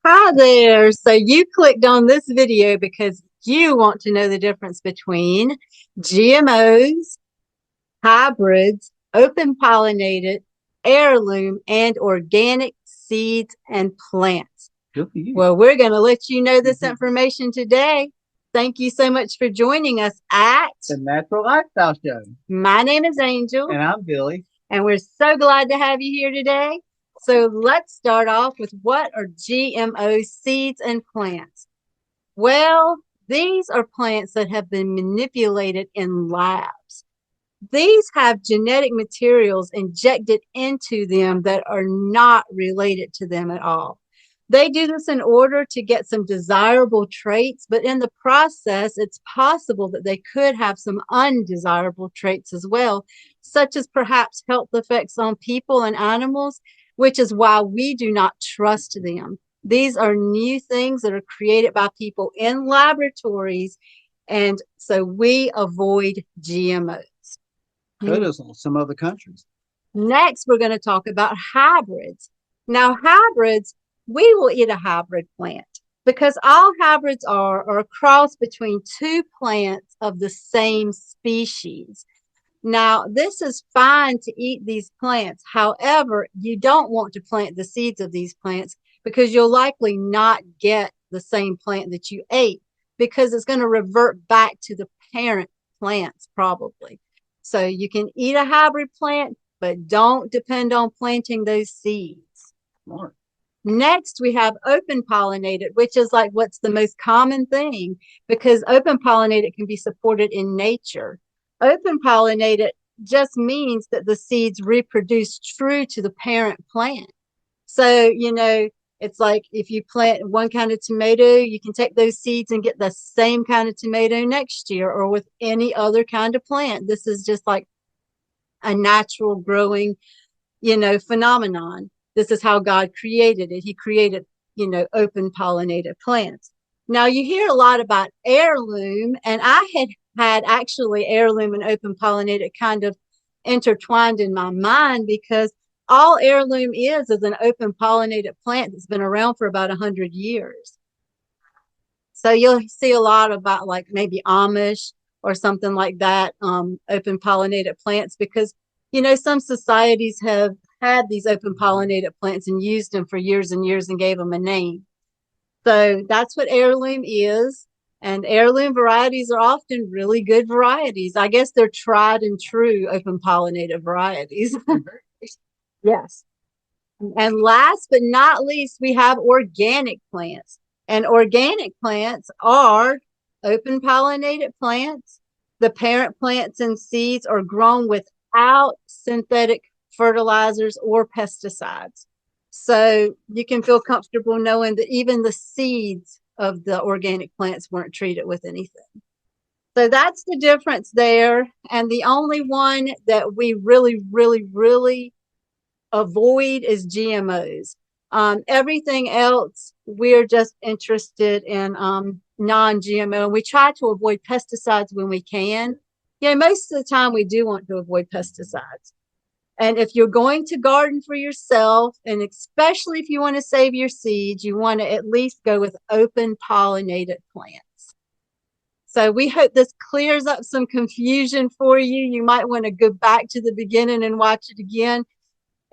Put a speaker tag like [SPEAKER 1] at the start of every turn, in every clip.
[SPEAKER 1] Hi there. So you clicked on this video because you want to know the difference between GMOs, hybrids, open pollinated, heirloom, and organic seeds and plants.
[SPEAKER 2] Good for you.
[SPEAKER 1] Well, we're going to let you know this information today. Thank you so much for joining us at
[SPEAKER 2] The Natural Lifestyle Show.
[SPEAKER 1] My Name is Angel.
[SPEAKER 2] And I'm Billy.
[SPEAKER 1] And we're so glad to have you here today. So let's start off with what are GMO seeds and plants? Well, these are plants that have been manipulated in labs. These have genetic materials injected into them that are not related to them at all. They do this in order to get some desirable traits, but in the process, it's possible that they could have some undesirable traits as well, such as perhaps health effects on people and animals, which is why we do not trust them. These are new things that are created by people in laboratories, and so we avoid GMOs.
[SPEAKER 2] So does some other countries.
[SPEAKER 1] Next, we're going to talk about hybrids. Now, hybrids, we will eat a hybrid plant because all hybrids are a cross between two plants of the same species. Now, this is fine to eat these plants. However, you don't want to plant the seeds of these plants because you'll likely not get the same plant that you ate because it's going to revert back to the parent plants probably. So you can eat a hybrid plant, but don't depend on planting those seeds.
[SPEAKER 2] Smart.
[SPEAKER 1] Next, we have open pollinated, which is like what's the most common thing because open pollinated can be supported in nature. Open pollinated just means that the seeds reproduce true to the parent plant. So, it's like if you plant one kind of tomato, you can take those seeds and get the same kind of tomato next year or with any other kind of plant. This is just like a natural growing, phenomenon. This is how God created it. He created, open pollinated plants. Now you hear a lot about heirloom, and I had actually heirloom and open pollinated kind of intertwined in my mind because all heirloom is an open pollinated plant that's been around for about 100 years. So you'll see a lot about like maybe Amish or something like that, open pollinated plants, because, some societies have had these open pollinated plants and used them for years and years and gave them a name. So that's what heirloom is. And heirloom varieties are often really good varieties. I guess they're tried and true open pollinated varieties. Yes. And last but not least, we have organic plants. And organic plants are open pollinated plants. The parent plants and seeds are grown without synthetic fertilizers or pesticides. So you can feel comfortable knowing that even the seeds of the organic plants weren't treated with anything. So that's the difference there. And the only one that we really, really, really avoid is GMOs. Everything else, we're just interested in non-GMO. And we try to avoid pesticides when we can. Most of the time we do want to avoid pesticides. And if you're going to garden for yourself, and especially if you want to save your seeds, you want to at least go with open pollinated plants. So we hope this clears up some confusion for you. You might want to go back to the beginning and watch it again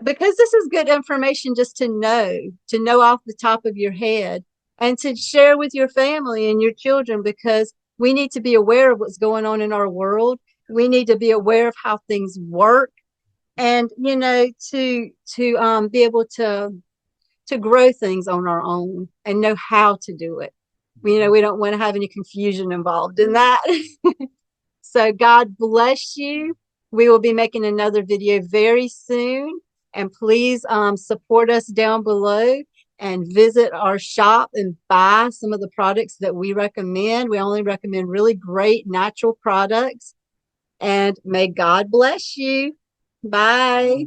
[SPEAKER 1] because this is good information just to know off the top of your head and to share with your family and your children because we need to be aware of what's going on in our world. We need to be aware of how things work and, to be able to grow things on our own and know how to do it. We don't want to have any confusion involved in that. So God bless you. We will be making another video very soon. And please support us down below and visit our shop and buy some of the products that we recommend. We only recommend really great natural products. And may God bless you. Bye.